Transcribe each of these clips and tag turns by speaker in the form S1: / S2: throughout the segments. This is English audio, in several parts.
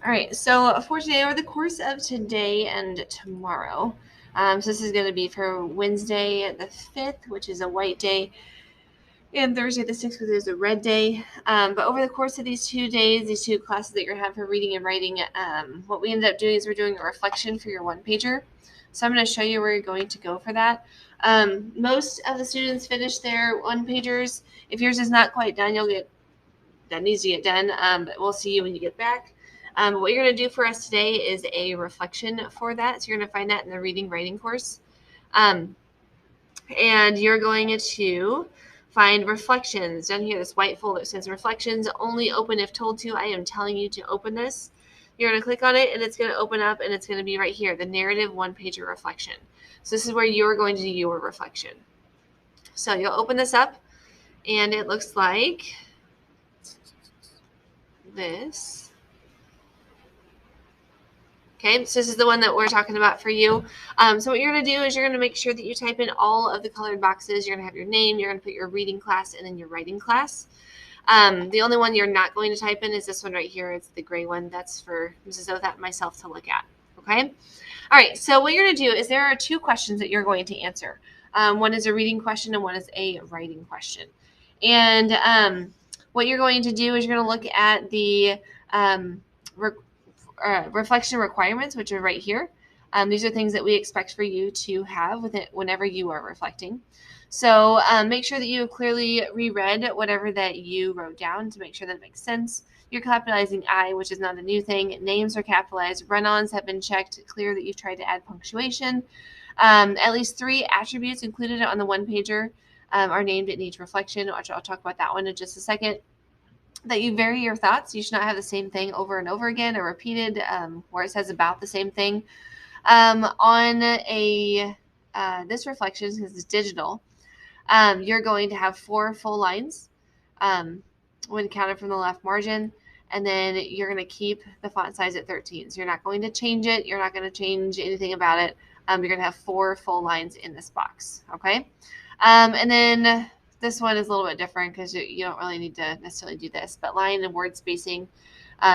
S1: All right, so for today, over the course of today and tomorrow, so this is going to be for Wednesday the 5th, which is a white day, and Thursday the 6th, which is a red day. But over the course of these 2 days, these 2 classes that you're going to have for reading and writing, what we ended up doing is we're doing a reflection for your one-pager. So I'm going to show you where you're going to go for that. Most of the students finish their one-pagers. If yours is not quite done, that needs to get done, but we'll see you when you get back. What you're going to do for us today is a reflection for that. So you're going to find that in the reading writing course. And you're going to find reflections down here, this white folder that says reflections, only open if told to. I am telling you to open this. You're going to click on it and it's going to open up and it's going to be right here, the narrative one-pager reflection. So this is where you're going to do your reflection. So you'll open this up and it looks like this. Okay, so this is the one that we're talking about for you. So what you're going to do is you're going to make sure that you type in all of the colored boxes. You're going to have your name, you're going to put your reading class, and then your writing class. The only one you're not going to type in is this one right here. It's the gray one. That's for Mrs. Othat and myself to look at. Okay? All right, so what you're going to do is there are 2 questions that you're going to answer. One is a reading question and one is a writing question. And what you're going to do is you're going to look at the reflection requirements, which are right here. These are things that we expect for you to have with it whenever you are reflecting. So make sure that you have clearly reread whatever that you wrote down to make sure that it makes sense. You're capitalizing I, which is not a new thing. Names are capitalized. Run-ons have been checked. Clear that you've tried to add punctuation. At least 3 attributes included on the one-pager are named in each reflection. I'll talk about that one in just a second. That you vary your thoughts. You should not have the same thing over and over again or repeated where it says about the same thing. On this reflection, because it's digital, you're going to have 4 full lines when counted from the left margin, and then you're going to keep the font size at 13. So you're not going to change it. You're not going to change anything about it. You're going to have 4 full lines in this box. Okay. And then this one is a little bit different because you don't really need to necessarily do this, but line and word spacing,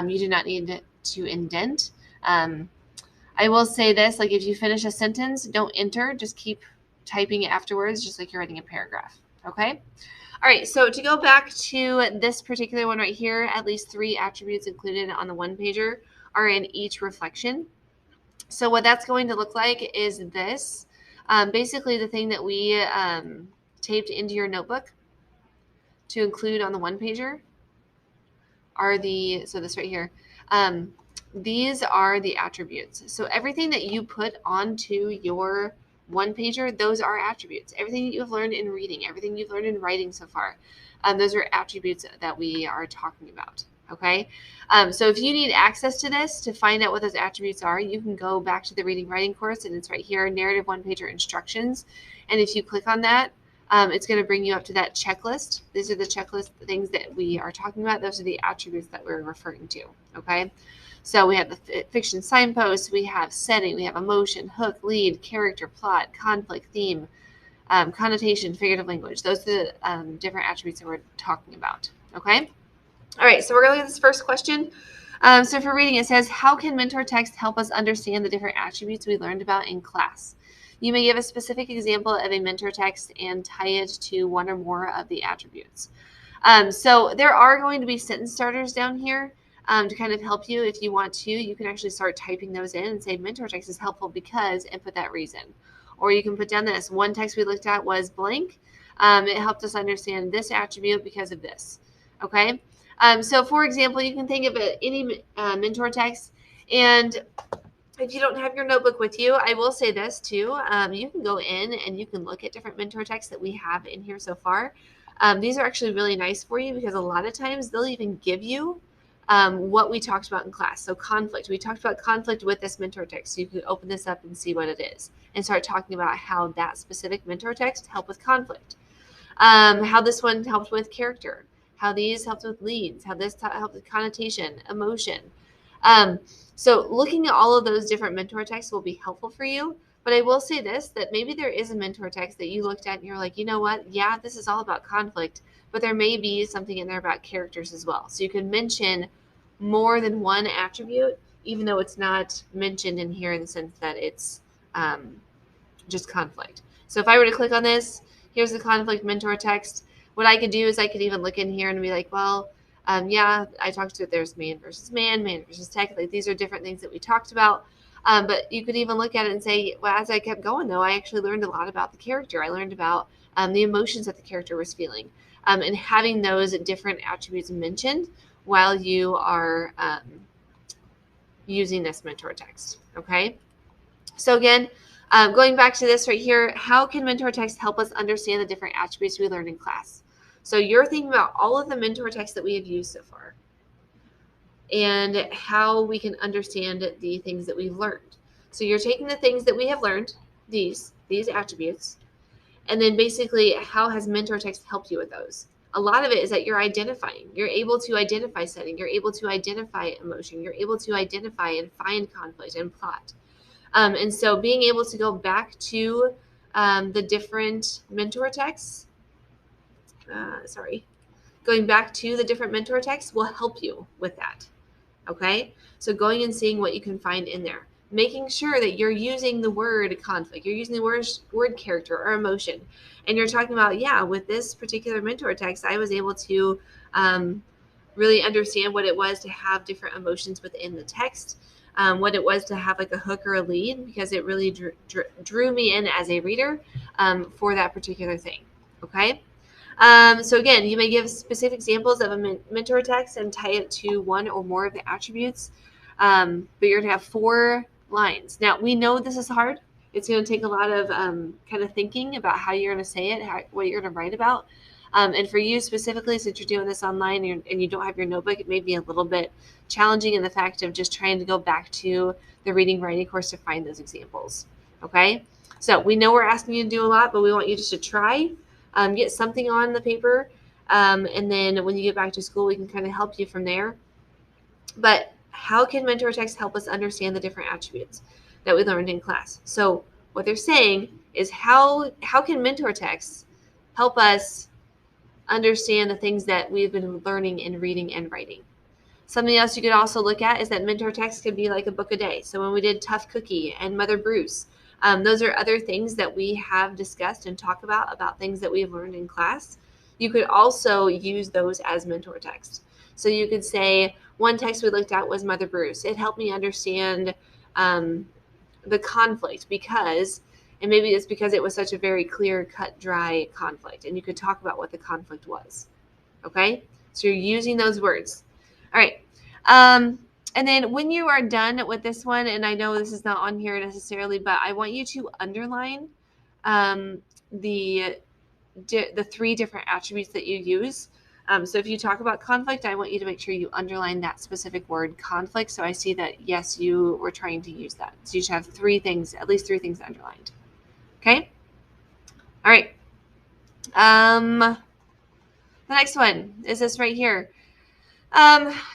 S1: you do not need to indent. I will say this, like if you finish a sentence, don't enter, just keep typing it afterwards, just like you're writing a paragraph. Okay. All right. So to go back to this particular one right here, at least 3 attributes included on the one-pager are in each reflection. So what that's going to look like is this. Basically the thing that we taped into your notebook to include on the one-pager are so this right here, these are the attributes. So everything that you put onto your one-pager, those are attributes. Everything that you've learned in reading, everything you've learned in writing so far, those are attributes that we are talking about. Okay, so if you need access to this to find out what those attributes are, you can go back to the reading writing course, and it's right here, narrative one-pager instructions. And if you click on that, it's going to bring you up to that checklist. These are the checklist things that we are talking about. Those are the attributes that we're referring to. Okay, so we have the fiction signpost, we have setting, we have emotion, hook, lead, character, plot, conflict, theme, connotation, figurative language. Those are the different attributes that we're talking about. Okay. All right, so we're going to look at this first question. So for reading, it says, how can mentor text help us understand the different attributes we learned about in class? You may give a specific example of a mentor text and tie it to one or more of the attributes. So there are going to be sentence starters down here to kind of help you if you want to. You can actually start typing those in and say mentor text is helpful because, and put that reason. Or you can put down this. One text we looked at was blank. It helped us understand this attribute because of this. Okay. So for example, you can think of any mentor text, and if you don't have your notebook with you, I will say this too. You can go in and you can look at different mentor texts that we have in here so far. These are actually really nice for you because a lot of times they'll even give you what we talked about in class. So conflict, we talked about conflict with this mentor text. So you can open this up and see what it is and start talking about how that specific mentor text helped with conflict, how this one helped with character, how these helped with leads, how this helped with connotation, emotion. So looking at all of those different mentor texts will be helpful for you. But I will say this, that maybe there is a mentor text that you looked at and you're like, you know what? Yeah, this is all about conflict, but there may be something in there about characters as well. So you can mention more than one attribute, even though it's not mentioned in here in the sense that it's just conflict. So if I were to click on this, here's the conflict mentor text. What I could do is I could even look in here and be like, well, yeah, I talked to it. There's man versus tech. Like, these are different things that we talked about. But you could even look at it and say, well, as I kept going, though, I actually learned a lot about the character. I learned about the emotions that the character was feeling, and having those different attributes mentioned while you are using this mentor text. Okay. So again, going back to this right here, how can mentor text help us understand the different attributes we learned in class? So you're thinking about all of the mentor text that we have used so far and how we can understand the things that we've learned. So you're taking the things that we have learned, these attributes, and then basically how has mentor text helped you with those? A lot of it is that you're identifying. You're able to identify setting. You're able to identify emotion. You're able to identify and find conflict and plot. And so being able to go back to the different mentor texts, going back to the different mentor texts will help you with that. Okay, so going and seeing what you can find in there, making sure that you're using the word conflict, you're using the word character or emotion, and you're talking about, yeah, with this particular mentor text, I was able to really understand what it was to have different emotions within the text, what it was to have like a hook or a lead, because it really drew me in as a reader for that particular thing. Okay. So again, you may give specific examples of a mentor text and tie it to one or more of the attributes, but you're going to have 4 lines. Now, we know this is hard. It's going to take a lot of kind of thinking about how you're going to say it, what you're going to write about. And for you specifically, since you're doing this online and you don't have your notebook, it may be a little bit challenging in the fact of just trying to go back to the reading writing course to find those examples. Okay, so we know we're asking you to do a lot, but we want you just to try. Get something on the paper, and then when you get back to school, we can kind of help you from there. But how can mentor text help us understand the different attributes that we learned in class? So what they're saying is how can mentor texts help us understand the things that we've been learning in reading and writing? Something else you could also look at is that mentor text could be like a book a day. So when we did Tough Cookie and Mother Bruce, those are other things that we have discussed and talk about things that we've learned in class. You could also use those as mentor text. So you could say, one text we looked at was Mother Bruce. It helped me understand the conflict because, and maybe it's because it was such a very clear, cut, dry conflict, and you could talk about what the conflict was. Okay? So you're using those words. All right. And then when you are done with this one, and I know this is not on here necessarily, but I want you to underline the 3 different attributes that you use. So if you talk about conflict, I want you to make sure you underline that specific word, conflict. So I see that, yes, you were trying to use that. So you should have 3 things, at least 3 things underlined. Okay. All right. The next one is this right here.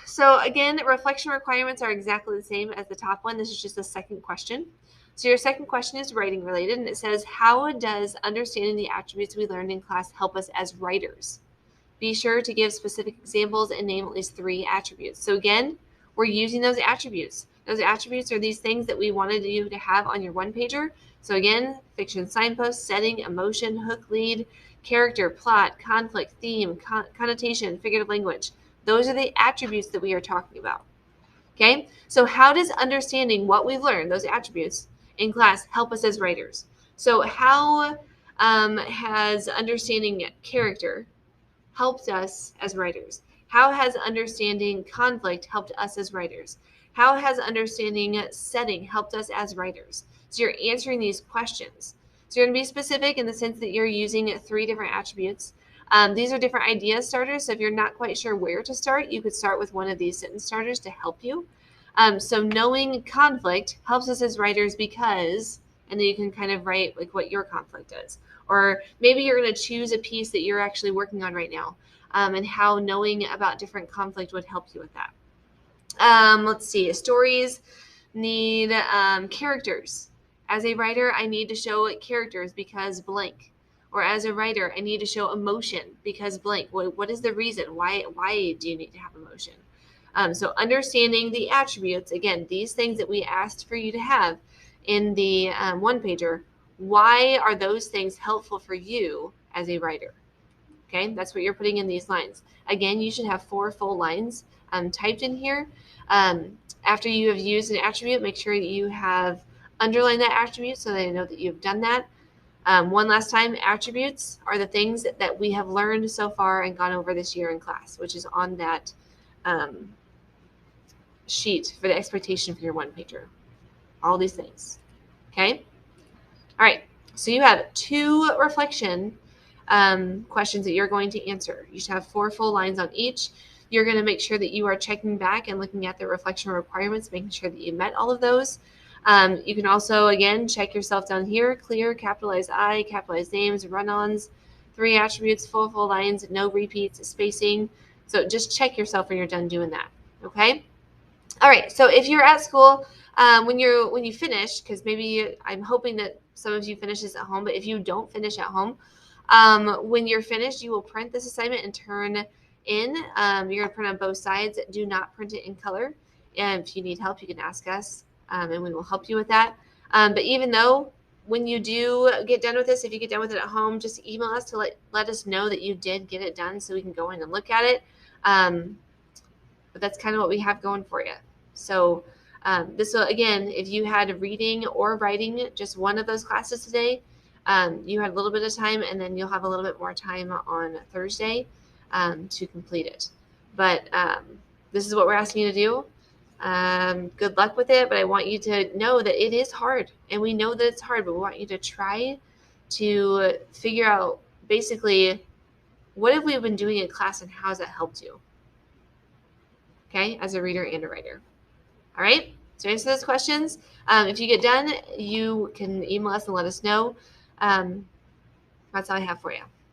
S1: So again, reflection requirements are exactly the same as the top one. This is just the second question. So your second question is writing related, and it says, how does understanding the attributes we learned in class help us as writers? Be sure to give specific examples and name at least 3 attributes. So again, we're using those attributes. Those attributes are these things that we wanted you to have on your one-pager. So again, fiction, signpost, setting, emotion, hook, lead, character, plot, conflict, theme, connotation, figurative language. Those are the attributes that we are talking about. Okay, so how does understanding what we've learned, those attributes in class, help us as writers? So how has understanding character helped us as writers? How has understanding conflict helped us as writers? How has understanding setting helped us as writers? So you're answering these questions. So you're going to be specific in the sense that you're using 3 different attributes. These are different idea starters. So if you're not quite sure where to start, you could start with one of these sentence starters to help you. So knowing conflict helps us as writers because, and then you can kind of write like what your conflict is. Or maybe you're going to choose a piece that you're actually working on right now, and how knowing about different conflict would help you with that. Let's see. Stories need characters. As a writer, I need to show characters because blank. Or as a writer, I need to show emotion because blank. What is the reason? Why do you need to have emotion? So understanding the attributes, again, these things that we asked for you to have in the one-pager, why are those things helpful for you as a writer? Okay, that's what you're putting in these lines. Again, you should have 4 full lines typed in here. After you have used an attribute, make sure that you have underlined that attribute so they know that you've done that. One last time, attributes are the things that we have learned so far and gone over this year in class, which is on that sheet for the expectation for your one-pager. All these things. Okay? All right. So you have 2 reflection questions that you're going to answer. You should have 4 full lines on each. You're going to make sure that you are checking back and looking at the reflection requirements, making sure that you met all of those. You can also, again, check yourself down here. Clear, capitalize I, capitalize names, run-ons, 3 attributes, full lines, no repeats, spacing. So just check yourself when you're done doing that. Okay? All right. So if you're at school, when you finish, because maybe I'm hoping that some of you finish this at home, but if you don't finish at home, when you're finished, you will print this assignment and turn in. You're going to print on both sides. Do not print it in color. And if you need help, you can ask us, and we will help you with that. But even though when you do get done with this, if you get done with it at home, just email us to let us know that you did get it done so we can go in and look at it. But that's kind of what we have going for you. So this will, again, if you had reading or writing just one of those classes today, you had a little bit of time, and then you'll have a little bit more time on Thursday to complete it. But this is what we're asking you to do. Good luck with it, but I want you to know that it is hard, and we know that it's hard, but we want you to try to figure out basically what have we been doing in class and how has that helped you, okay, as a reader and a writer. All right, so answer those questions. If you get done, you can email us and let us know. That's all I have for you.